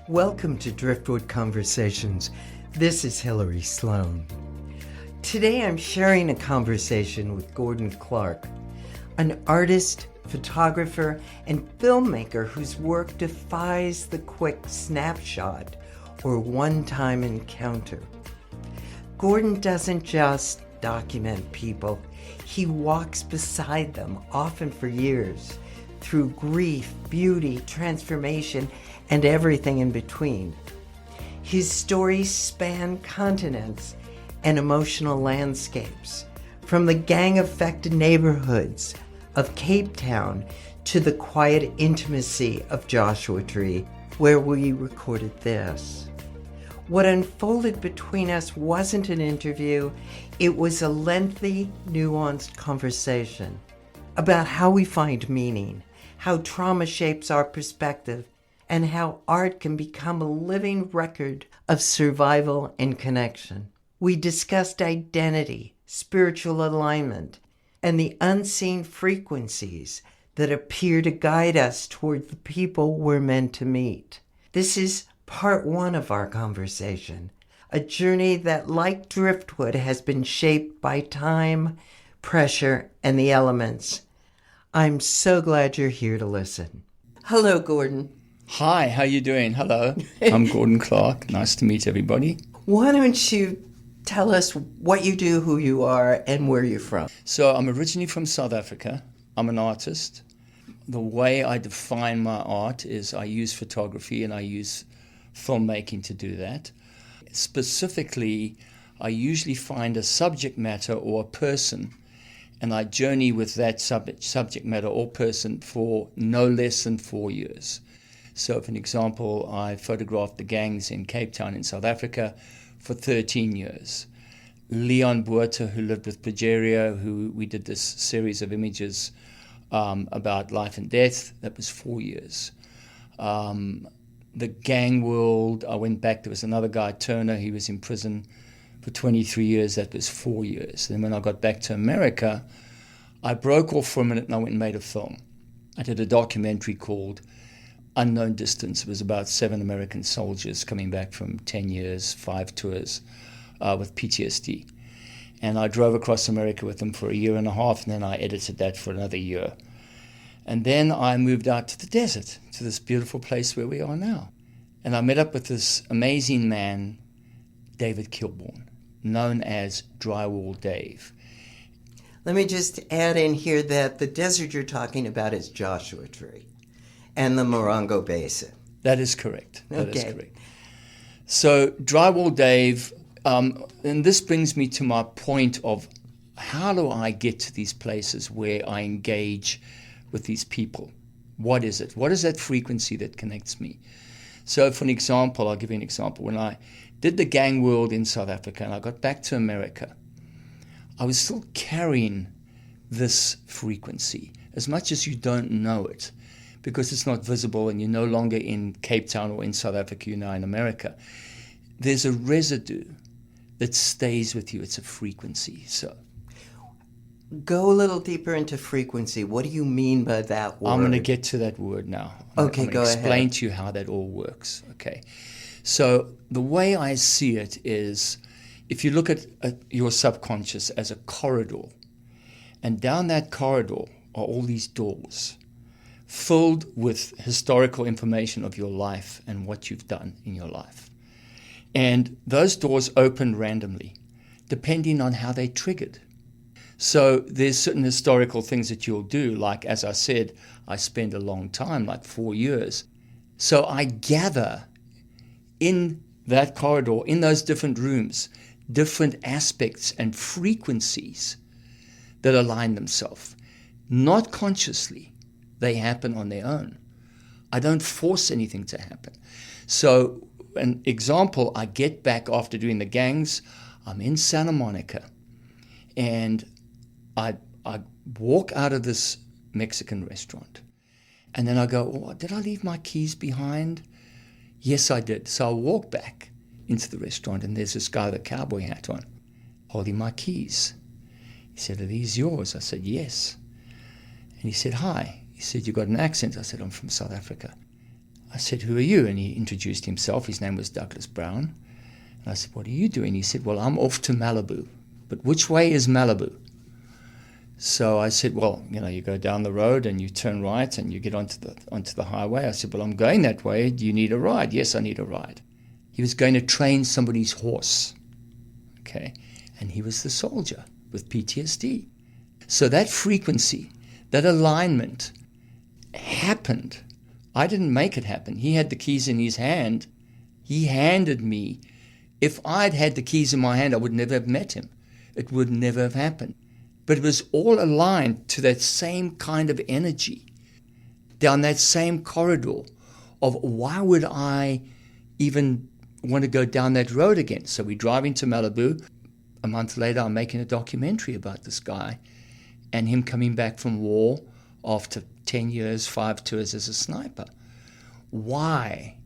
Welcome to Driftwood Conversations. This is Hillary Sloan. Today I'm sharing a conversation with Gordon Clark, an artist, photographer, and filmmaker whose work defies the quick snapshot or one-time encounter. Gordon doesn't just document people, he walks beside them, often for years, through grief, beauty, transformation, and everything in between. His stories span continents and emotional landscapes, from the gang-affected neighborhoods of Cape Town to the quiet intimacy of Joshua Tree, where we recorded this. What unfolded between us wasn't an interview, it was a lengthy, nuanced conversation about how we find meaning, how trauma shapes our perspective, and how art can become a living record of survival and connection. We discussed identity, spiritual alignment, and the unseen frequencies that appear to guide us toward the people we're meant to meet. This is part one of our conversation, a journey that, like Driftwood, has been shaped by time, pressure, and the elements. I'm so glad you're here to listen. Hello, Gordon. Hi, how you doing? Hello, I'm Gordon Clark. Nice to meet everybody. Why don't you tell us what you do, who you are, and where you're from? So I'm originally from South Africa. I'm an artist. The way I define my art is I use photography and I use filmmaking to do that. Specifically, I usually find a subject matter or a person, and I journey with that subject matter or person for no less than 4 years. So, for an example, I photographed the gangs in Cape Town in South Africa for 13 years. Leon Buerta, who lived with Progeria, who we did this series of images about life and death, that was 4 years. The gang world, I went back, there was another guy, Turner, he was in prison for 23 years, that was 4 years. Then when I got back to America, I broke off for a minute and I went and made a film. I did a documentary called Unknown Distance. It was about 7 American soldiers coming back from 10 years, 5 tours with PTSD. And I drove across America with them for a year and a half, and then I edited that for another year. And then I moved out to the desert, to this beautiful place where we are now. And I met up with this amazing man, David Kilbourne, known as Drywall Dave. Let me just add in here that the desert you're talking about is Joshua Tree and the Morongo Basin. That is correct. That Okay. is correct. So Drywall Dave, and this brings me to my point of how do I get to these places where I engage with these people? What is it? What is that frequency that connects me? So for an example, I'll give you an example. When I did the gang world in South Africa and I got back to America, I was still carrying this frequency, as much as you don't know it, because it's not visible and you're no longer in Cape Town or in South Africa, you're now in America. There's a residue that stays with you. It's a frequency. So Go a little deeper into frequency. What do you mean by that word? I'm going to get to that word now. Okay, I'm go going to ahead. explain to you how that all works. Okay. So the way I see it is, if you look at your subconscious as a corridor, and down that corridor are all these doors filled with historical information of your life and what you've done in your life. And those doors open randomly, depending on how they triggered. So there's certain historical things that you'll do, like, as I said, I spend a long time, like 4 years. So I gather in that corridor, in those different rooms, different aspects and frequencies that align themselves. Not consciously, they happen on their own. I don't force anything to happen. So an example, I get back after doing the gangs, I'm in Santa Monica, and I walk out of this Mexican restaurant, and then I go, oh, did I leave my keys behind? Yes, I did. So I walk back into the restaurant, and there's this guy with a cowboy hat on, holding my keys. He said, are these yours? I said, yes. And he said, hi. He said, you got an accent. I said, I'm from South Africa. I said, who are you? And he introduced himself. His name was Douglas Brown. And I said, what are you doing? He said, well, I'm off to Malibu. But which way is Malibu? So I said, well, you go down the road and you turn right and you get onto the highway. I said, well, I'm going that way. Do you need a ride? Yes, I need a ride. He was going to train somebody's horse. Okay. And he was the soldier with PTSD. So that frequency, that alignment happened. I didn't make it happen. He had the keys in his hand. He handed me. If I'd had the keys in my hand, I would never have met him. It would never have happened. But it was all aligned to that same kind of energy, down that same corridor of why would I even want to go down that road again? So we drive into Malibu. A month later, I'm making a documentary about this guy and him coming back from war after 10 years, 5 tours as a sniper. Why?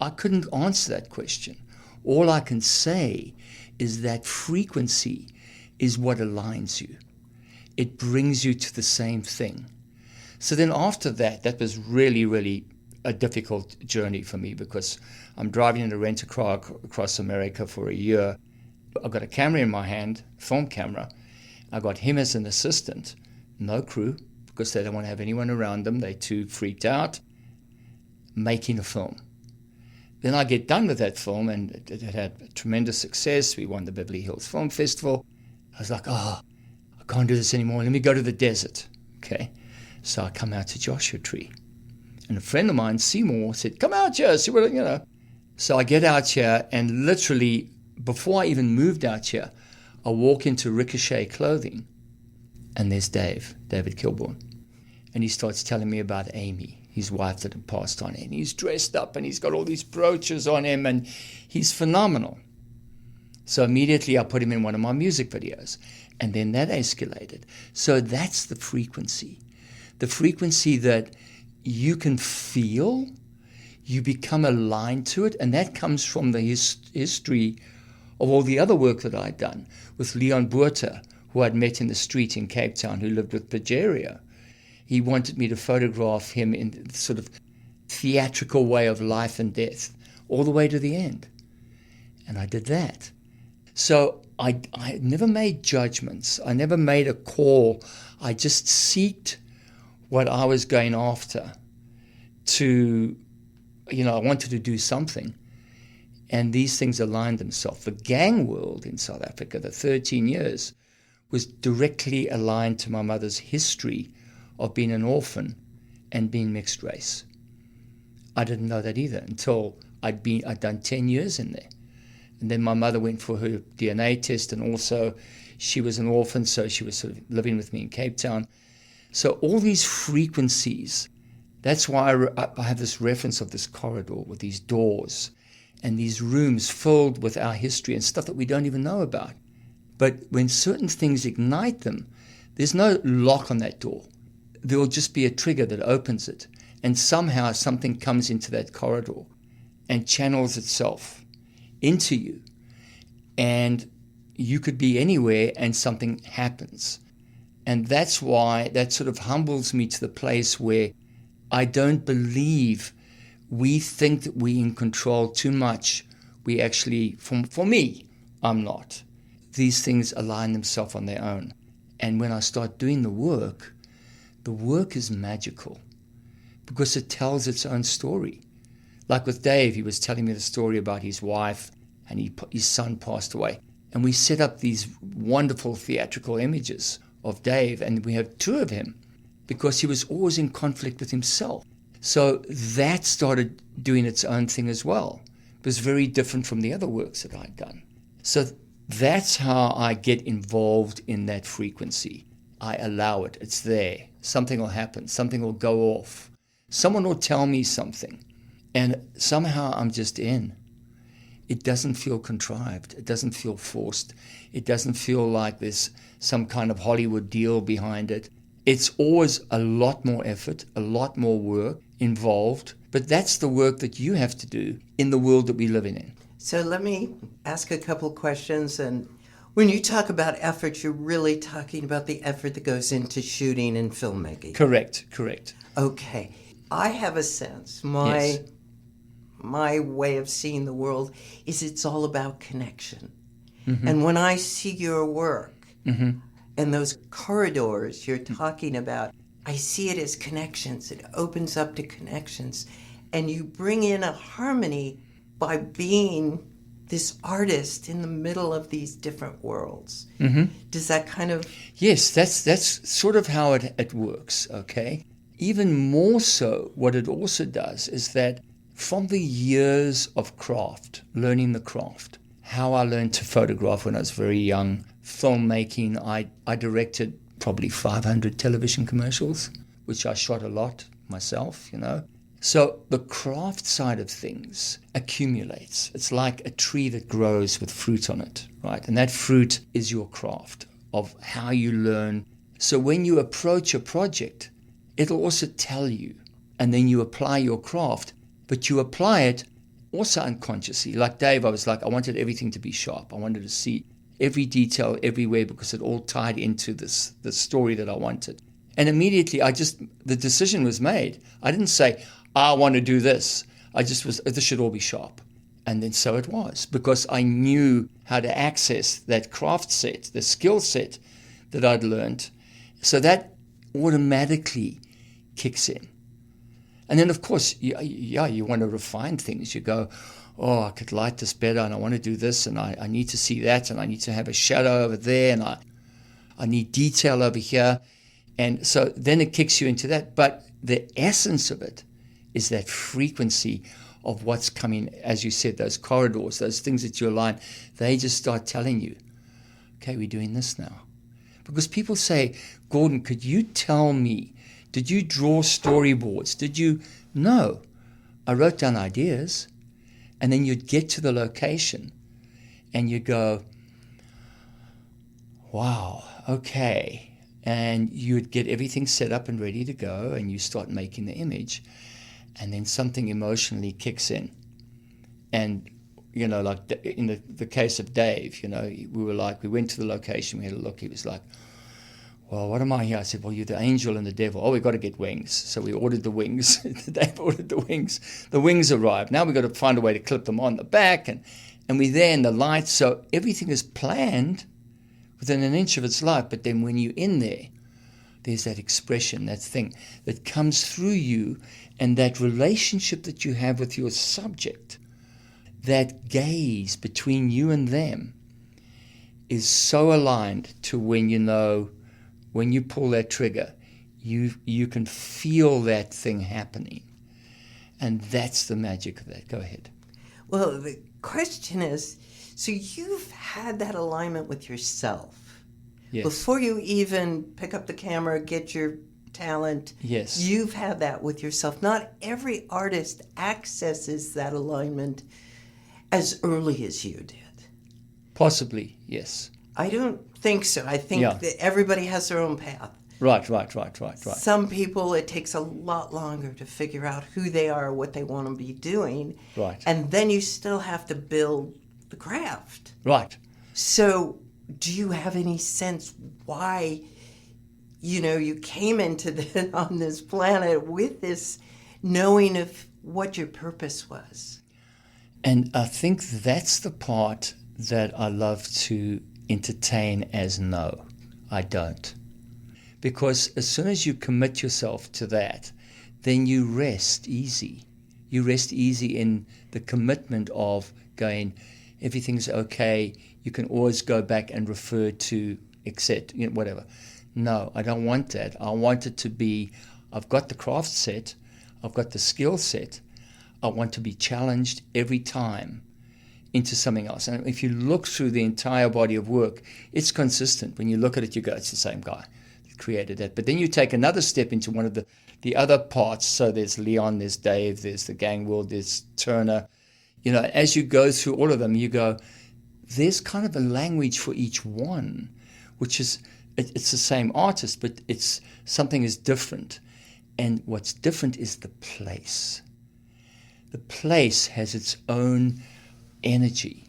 I couldn't answer that question. All I can say is that frequency is what aligns you. It brings you to the same thing. So then after that, that was really, really a difficult journey for me because I'm driving in a rent-a-car across America for a year. I've got a camera in my hand, film camera. I got him as an assistant, no crew, because they don't want to have anyone around them. They're too freaked out, making a film. Then I get done with that film, and it had tremendous success. We won the Beverly Hills Film Festival. I was like, I can't do this anymore. Let me go to the desert. Okay. So I come out to Joshua Tree. And a friend of mine, Seymour, said, come out here, see what. So I get out here, and literally, before I even moved out here, I walk into Ricochet Clothing, and there's David Kilbourne. And he starts telling me about Amy, his wife that had passed on. And he's dressed up, and he's got all these brooches on him, and he's phenomenal. So immediately I put him in one of my music videos. And then that escalated. So that's the frequency. The frequency that you can feel, you become aligned to it, and that comes from the history of all the other work that I'd done with Leon Buerta, who I'd met in the street in Cape Town, who lived with Pageria. He wanted me to photograph him in sort of theatrical way of life and death, all the way to the end. And I did that. So I never made judgments. I never made a call. I just seeked what I was going after to, I wanted to do something. And these things aligned themselves. The gang world in South Africa, the 13 years, was directly aligned to my mother's history of being an orphan and being mixed race. I didn't know that either until I'd done 10 years in there. And then my mother went for her DNA test, and also she was an orphan, so she was sort of living with me in Cape Town. So all these frequencies, that's why I have this reference of this corridor with these doors and these rooms filled with our history and stuff that we don't even know about. But when certain things ignite them, there's no lock on that door. There will just be a trigger that opens it, and somehow something comes into that corridor and channels itself into you, and you could be anywhere and something happens. And that's why that sort of humbles me to the place where I don't believe we think that we're in control too much. We actually, for me, I'm not. These things align themselves on their own. And when I start doing the work is magical because it tells its own story. Like with Dave, he was telling me the story about his wife and his son passed away. And we set up these wonderful theatrical images of Dave, and we have 2 of him because he was always in conflict with himself. So that started doing its own thing as well. It was very different from the other works that I'd done. So that's how I get involved in that frequency. I allow it. It's there. Something will happen. Something will go off. Someone will tell me something. And somehow I'm just in. It doesn't feel contrived. It doesn't feel forced. It doesn't feel like there's some kind of Hollywood deal behind it. It's always a lot more effort, a lot more work involved. But that's the work that you have to do in the world that we live in. So let me ask a couple questions. And when you talk about effort, you're really talking about the effort that goes into shooting and filmmaking. Correct. Okay. I have a sense, Yes. my way of seeing the world is it's all about connection. Mm-hmm. And when I see your work Mm-hmm. and those corridors you're talking about, I see it as connections. It opens up to connections. And you bring in a harmony by being this artist in the middle of these different worlds. Mm-hmm. Does that kind of... Yes, that's sort of how it works, okay? Even more so, what it also does is that from the years of craft, learning the craft, how I learned to photograph when I was very young, filmmaking, I directed probably 500 television commercials, which I shot a lot myself, you know. So the craft side of things accumulates. It's like a tree that grows with fruit on it, right? And that fruit is your craft of how you learn. So when you approach a project, it'll also tell you, and then you apply your craft, but you apply it also unconsciously. Like Dave, I was like, I wanted everything to be sharp. I wanted to see every detail everywhere because it all tied into the story that I wanted. And immediately the decision was made. I didn't say, I want to do this. I just was, this should all be sharp. And then so it was, because I knew how to access that craft set, the skill set that I'd learned. So that automatically kicks in. And then, of course, you want to refine things. You go, oh, I could light this better, and I want to do this, and I need to see that, and I need to have a shadow over there, and I need detail over here. And so then it kicks you into that. But the essence of it is that frequency of what's coming, as you said, those corridors, those things that you align, they just start telling you, okay, we're doing this now. Because people say, Gordon, could you tell me, did you draw storyboards? Did you? No. I wrote down ideas, and then you'd get to the location, and you go, wow, okay. And you'd get everything set up and ready to go, and you start making the image, and then something emotionally kicks in. And, you know, like in the case of Dave, you know, we went to the location, we had a look, he was like, well, what am I here? I said, well, you're the angel and the devil. Oh, we've got to get wings. So we ordered the wings. Dave ordered the wings. The wings arrived. Now we've got to find a way to clip them on the back, and we're there in the lights. So everything is planned within an inch of its life. But then when you're in there, there's that expression, that thing that comes through you, and that relationship that you have with your subject, that gaze between you and them is so aligned to when you know, when you pull that trigger, you can feel that thing happening. And that's the magic of that. Go ahead. Well, the question is, so you've had that alignment with yourself. Yes. Before you even pick up the camera, get your talent, Yes. You've had that with yourself. Not every artist accesses that alignment as early as you did. Possibly, yes. I don't think so. I think that everybody has their own path. Right. Some people, it takes a lot longer to figure out who they are, what they want to be doing. Right. And then you still have to build the craft. Right. So do you have any sense why, you know, you came into on this planet with this knowing of what your purpose was? And I think that's the part that I love to entertain as no, I don't. Because as soon as you commit yourself to that, then you rest easy. You rest easy in the commitment of going, everything's okay. You can always go back and refer to, accept, you know, whatever. No, I don't want that. I want it to be, I've got the craft set, I've got the skill set. I want to be challenged every time into something else. And if you look through the entire body of work, it's consistent. When you look at it, you go, it's the same guy that created that. But then you take another step into one of the other parts. So there's Leon, there's Dave, there's the gang world, there's Turner. You know, as you go through all of them, you go, there's kind of a language for each one, which is, it's the same artist, but it's something is different. And what's different is the place. The place has its own energy.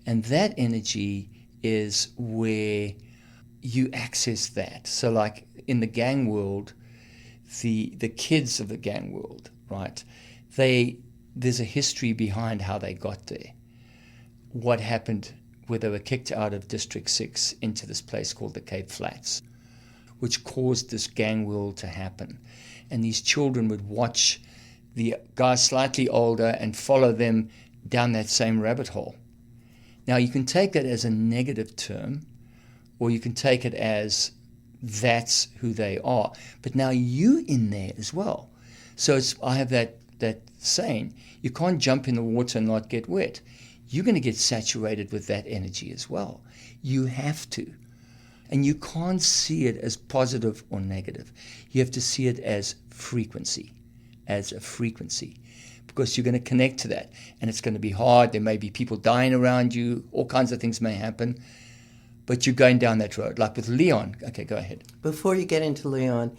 And that energy is where you access that. So like in the gang world, the kids of the gang world, right? There's a history behind how they got there. What happened where they were kicked out of District 6 into this place called the Cape Flats, which caused this gang world to happen. And these children would watch the guys slightly older and follow them down that same rabbit hole. Now, you can take that as a negative term, or you can take it as that's who they are. But now you in there as well. So I have that saying, you can't jump in the water and not get wet. You're going to get saturated with that energy as well. You have to. And you can't see it as positive or negative. You have to see it as frequency, as a frequency, because you're going to connect to that. And it's going to be hard. There may be people dying around you. All kinds of things may happen. But you're going down that road, like with Leon. Okay, go ahead. Before you get into Leon,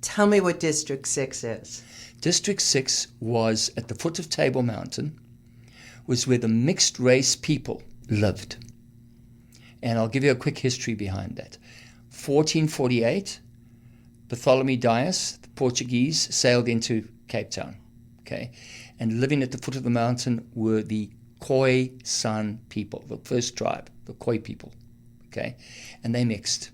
tell me what District 6 is. District 6 was at the foot of Table Mountain, was where the mixed race people lived. And I'll give you a quick history behind that. 1448, Bartholomew Dias, the Portuguese, sailed into Cape Town. Okay, and living at the foot of the mountain were the Khoi San people, the first tribe, the Khoi people. Okay, and they mixed.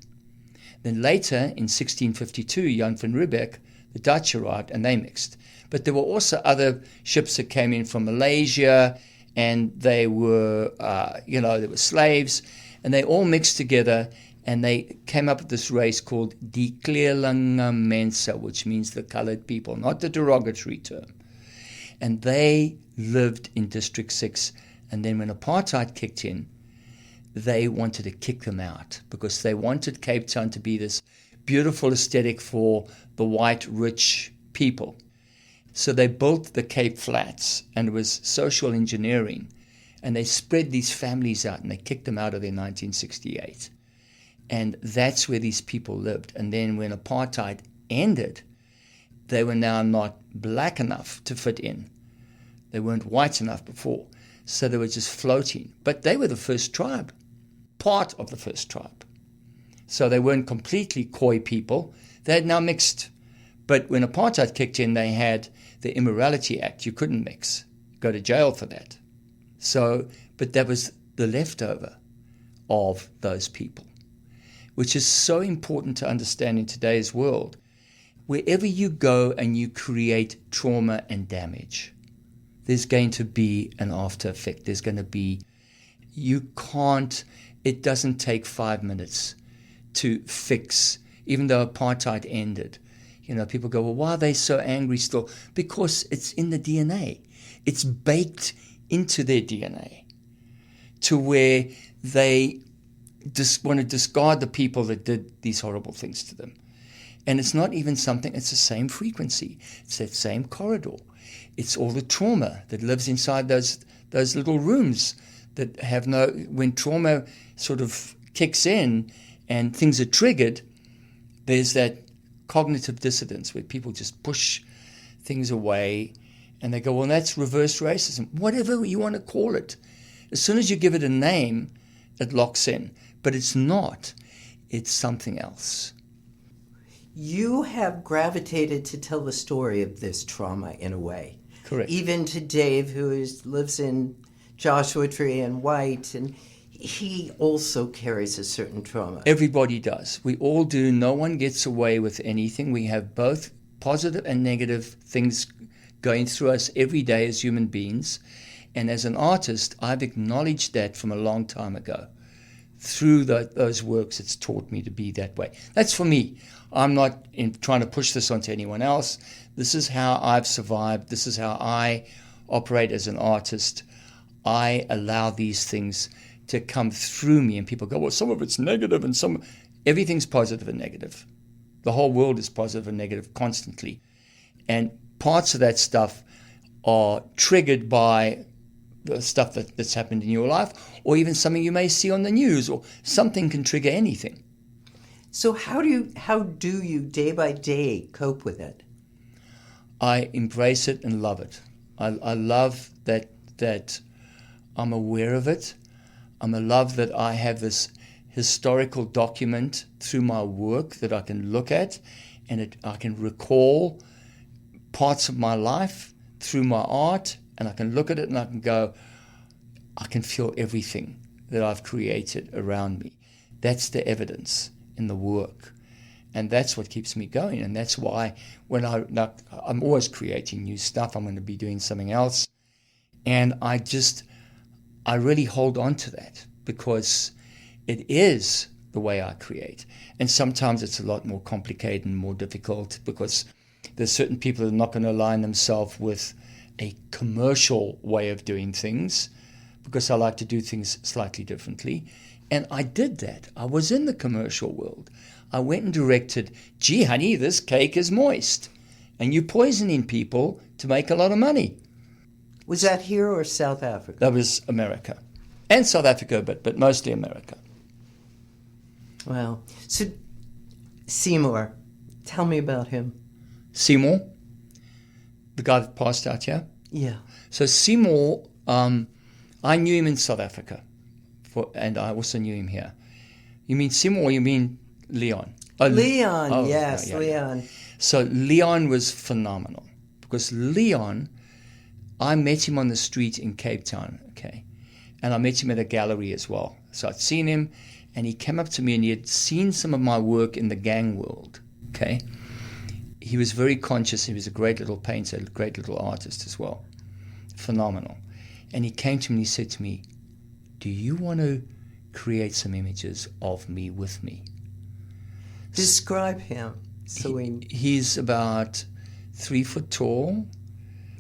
Then later, in 1652, Jan van Riebeeck, the Dutch arrived, and they mixed. But there were also other ships that came in from Malaysia, and they were, there were slaves, and they all mixed together, and they came up with this race called Die Kleerlinge Mense, which means the colored people, not the derogatory term. And they lived in District 6, and then when apartheid kicked in, they wanted to kick them out because they wanted Cape Town to be this beautiful aesthetic for the white, rich people. So they built the Cape Flats, and it was social engineering. And they spread these families out, and they kicked them out of there in 1968. And that's where these people lived. And then when apartheid ended, they were now not black enough to fit in. They weren't white enough before. So they were just floating. But they were the first tribe, part of the first tribe. So they weren't completely Khoi people. They had now mixed. But when apartheid kicked in, they had the Immorality Act. You couldn't mix. Go to jail for that. So, but that was the leftover of those people, which is so important to understand in today's world. Wherever you go and you create trauma and damage, there's going to be an after effect. There's going to be, it doesn't take 5 minutes to fix, even though apartheid ended. People go, well, why are they so angry still? Because it's in the DNA. It's baked into their DNA to where they just want to discard the people that did these horrible things to them. And it's not even something, it's the same frequency. It's that same corridor. It's all the trauma that lives inside those little rooms that have when trauma sort of kicks in and things are triggered, there's that cognitive dissonance where people just push things away and they go, well, that's reverse racism. Whatever you want to call it. As soon as you give it a name, it locks in. But it's not. It's something else. You have gravitated to tell the story of this trauma in a way. Correct. Even to Dave, who lives in Joshua Tree and White, and he also carries a certain trauma. Everybody does. We all do. No one gets away with anything. We have both positive and negative things going through us every day as human beings. And as an artist, I've acknowledged that from a long time ago. Through those works, it's taught me to be that way. That's for me. I'm not trying to push this onto anyone else. This is how I've survived. This is how I operate as an artist. I allow these things to come through me, and people go, well, some of it's negative and everything's positive and negative. The whole world is positive and negative constantly. And parts of that stuff are triggered by the stuff that's happened in your life, or even something you may see on the news, or something can trigger anything. So how do you day by day cope with it? I embrace it and love it. I love that I'm aware of it. I love that I have this historical document through my work that I can look at and I can recall parts of my life through my art, and I can look at it and I can go, I can feel everything that I've created around me. That's the evidence in the work. And that's what keeps me going. And that's why when I'm always creating new stuff, I'm going to be doing something else. And I really hold on to that because it is the way I create. And sometimes it's a lot more complicated and more difficult because there's certain people that are not going to align themselves with a commercial way of doing things because I like to do things slightly differently. And I did that. I was in the commercial world. I went and directed, gee, honey, this cake is moist. And you're poisoning people to make a lot of money. Was that here or South Africa? That was America. And South Africa, but mostly America. Wow. So, Seymour, tell me about him. Seymour, the guy that passed out here? Yeah. So Seymour, I knew him in South Africa, and I also knew him here. You mean Seymour or you mean Leon? Leon, yes, yeah. Leon. So Leon was phenomenal because Leon, I met him on the street in Cape Town, okay? And I met him at a gallery as well. So I'd seen him, and he came up to me, and he had seen some of my work in the gang world, okay? He was very conscious. He was a great little painter, a great little artist as well. Phenomenal. And he came to me and he said to me, do you want to create some images of me with me? Describe him. He's about 3 foot tall.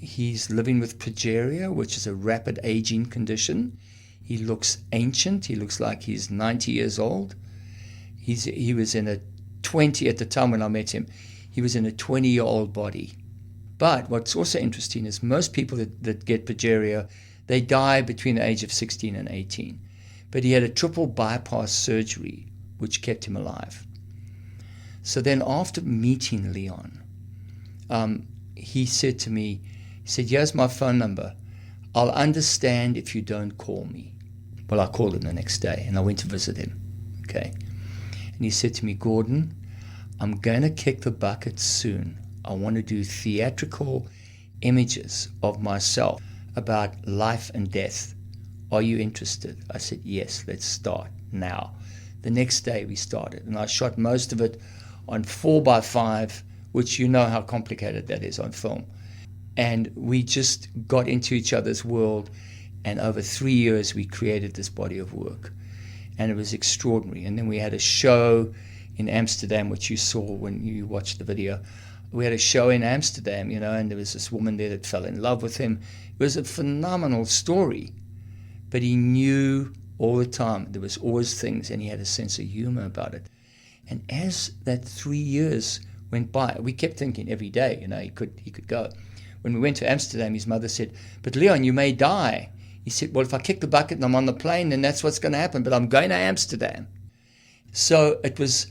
He's living with progeria, which is a rapid aging condition. He looks ancient. He looks like he's 90 years old. He was in a 20 at the time when I met him. He was in a 20-year-old body. But what's also interesting is most people that get progeria, they die between the age of 16 and 18. But he had a triple bypass surgery, which kept him alive. So then after meeting Leon, he said to me, here's my phone number. I'll understand if you don't call me. Well, I called him the next day, and I went to visit him, okay? And he said to me, Gordon, I'm going to kick the bucket soon. I want to do theatrical images of myself about life and death. Are you interested? I said, yes, let's start now. The next day we started, and I shot most of it on 4x5, which you know how complicated that is on film. And we just got into each other's world, and over 3 years we created this body of work. And it was extraordinary. And then we had a show in Amsterdam, which you saw when you watched the video. We had a show in Amsterdam, and there was this woman there that fell in love with him. It was a phenomenal story. But he knew all the time there was always things, and he had a sense of humor about it. And as that 3 years went by, we kept thinking every day, he could go. When we went to Amsterdam, his mother said, but Leon, you may die. He said, well, if I kick the bucket and I'm on the plane, then that's what's going to happen, but I'm going to Amsterdam. So it was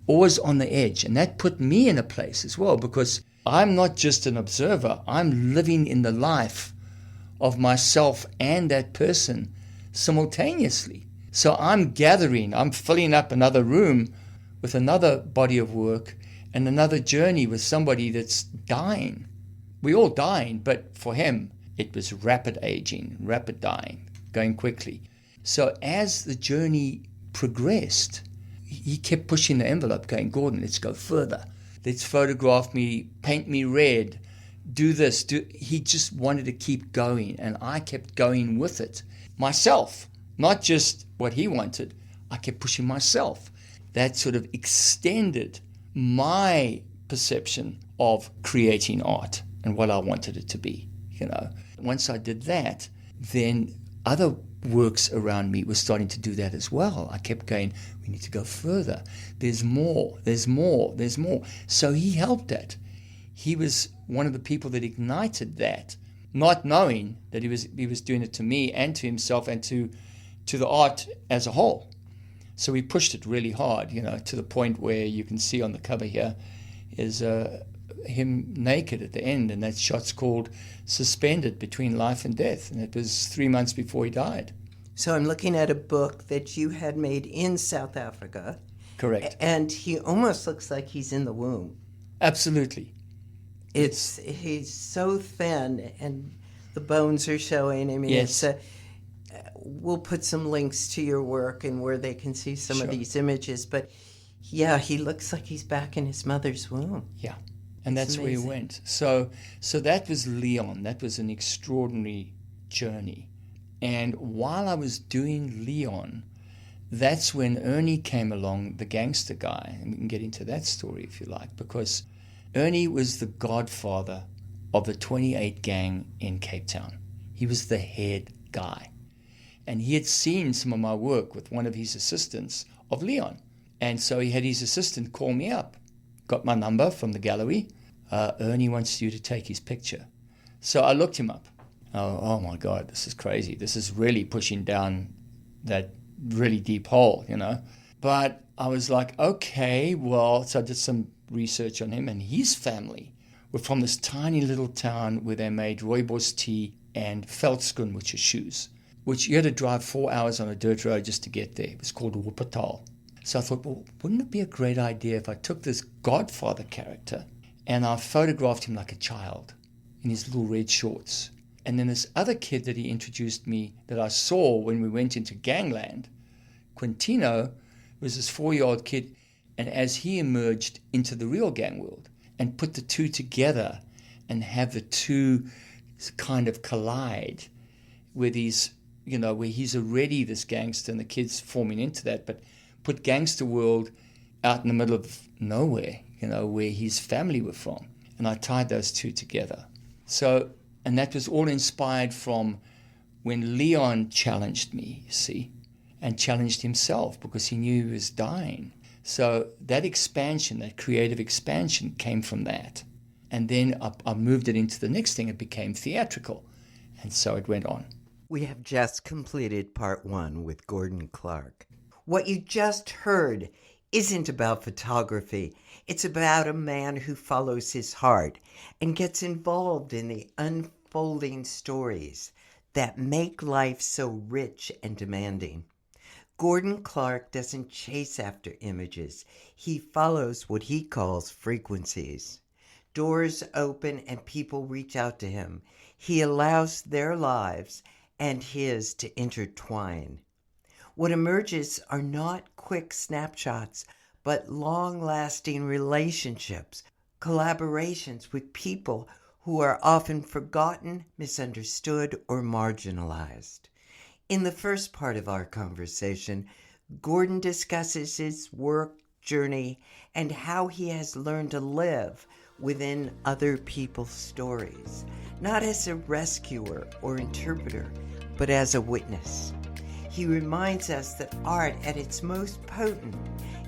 always on the edge, and that put me in a place as well, because I'm not just an observer. I'm living in the life of myself and that person simultaneously. So I'm filling up another room with another body of work and another journey with somebody that's dying. We all dying, but for him, it was rapid aging, rapid dying, going quickly. So as the journey progressed, he kept pushing the envelope, going, Gordon, let's go further. Let's photograph me, paint me red, do this. He just wanted to keep going, and I kept going with it. Myself, not just what he wanted. I kept pushing myself. That sort of extended my perception of creating art and what I wanted it to be, Once I did that, then other works around me were starting to do that as well. I kept going, we need to go further. There's more. So he helped that. He was one of the people that ignited that, not knowing that he was doing it to me and to himself and to the art as a whole. So we pushed it really hard, to the point where you can see on the cover here is him naked at the end, and that shot's called Suspended Between Life and Death, and it was 3 months before he died. So I'm looking at a book that you had made in South Africa. Correct. And he almost looks like he's in the womb. Absolutely. He's so thin, and the bones are showing. I mean, Yes. we'll put some links to your work and where they can see some of Sure. these images. But yeah, he looks like he's back in his mother's womb. Yeah. And It's that's where he amazing. went. So that was Leon. That was an extraordinary journey. And while I was doing Leon, that's when Ernie came along, the gangster guy. And we can get into that story if you like, because Ernie was the godfather of the 28 gang in Cape Town. He was the head guy. And he had seen some of my work with one of his assistants of Leon. And so he had his assistant call me up, got my number from the gallery. Ernie wants you to take his picture. So I looked him up. Oh my God, this is crazy. This is really pushing down that really deep hole, you know. But I was like, okay, well, so I did some research on him, and his family were from this tiny little town where they made rooibos tea and veldskoen, which is shoes, which you had to drive 4 hours on a dirt road just to get there. It was called Wuppertal. So I thought, well, wouldn't it be a great idea if I took this godfather character and I photographed him like a child in his little red shorts. And then this other kid that he introduced me that I saw when we went into gangland, Quintino, was this 4-year-old kid. And as he emerged into the real gang world and put the two together and have the two kind of collide with these, you know, where he's already this gangster and the kid's forming into that, but put gangster world out in the middle of nowhere, you know, where his family were from. And I tied those two together. So, and that was all inspired from when Leon challenged me, you see, and challenged himself because he knew he was dying. So that expansion, that creative expansion came from that. And then I moved it into the next thing. It became theatrical. And so it went on. We have just completed part 1 with Gordon Clark. What you just heard isn't about photography. It's about a man who follows his heart and gets involved in the unfolding stories that make life so rich and demanding. Gordon Clark doesn't chase after images. He follows what he calls frequencies. Doors open and people reach out to him. He allows their lives and his to intertwine. What emerges are not quick snapshots, but long-lasting relationships, collaborations with people who are often forgotten, misunderstood, or marginalized. In the first part of our conversation, Gordon discusses his work journey and how he has learned to live within other people's stories, not as a rescuer or interpreter, but as a witness. He reminds us that art at its most potent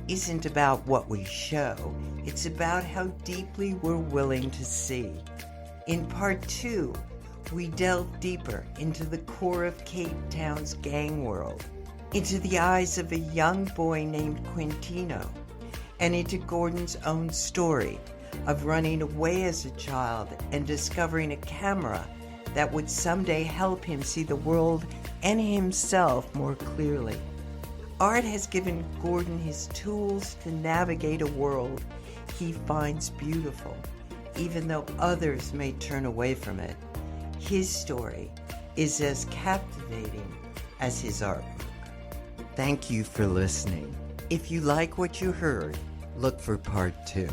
isn't about what we show, it's about how deeply we're willing to see. In part 2, we delve deeper into the core of Cape Town's gang world, into the eyes of a young boy named Quintino, and into Gordon's own story of running away as a child and discovering a camera that would someday help him see the world and himself more clearly. Art has given Gordon his tools to navigate a world he finds beautiful, even though others may turn away from it. His story is as captivating as his artwork. Thank you for listening. If you like what you heard, look for part 2.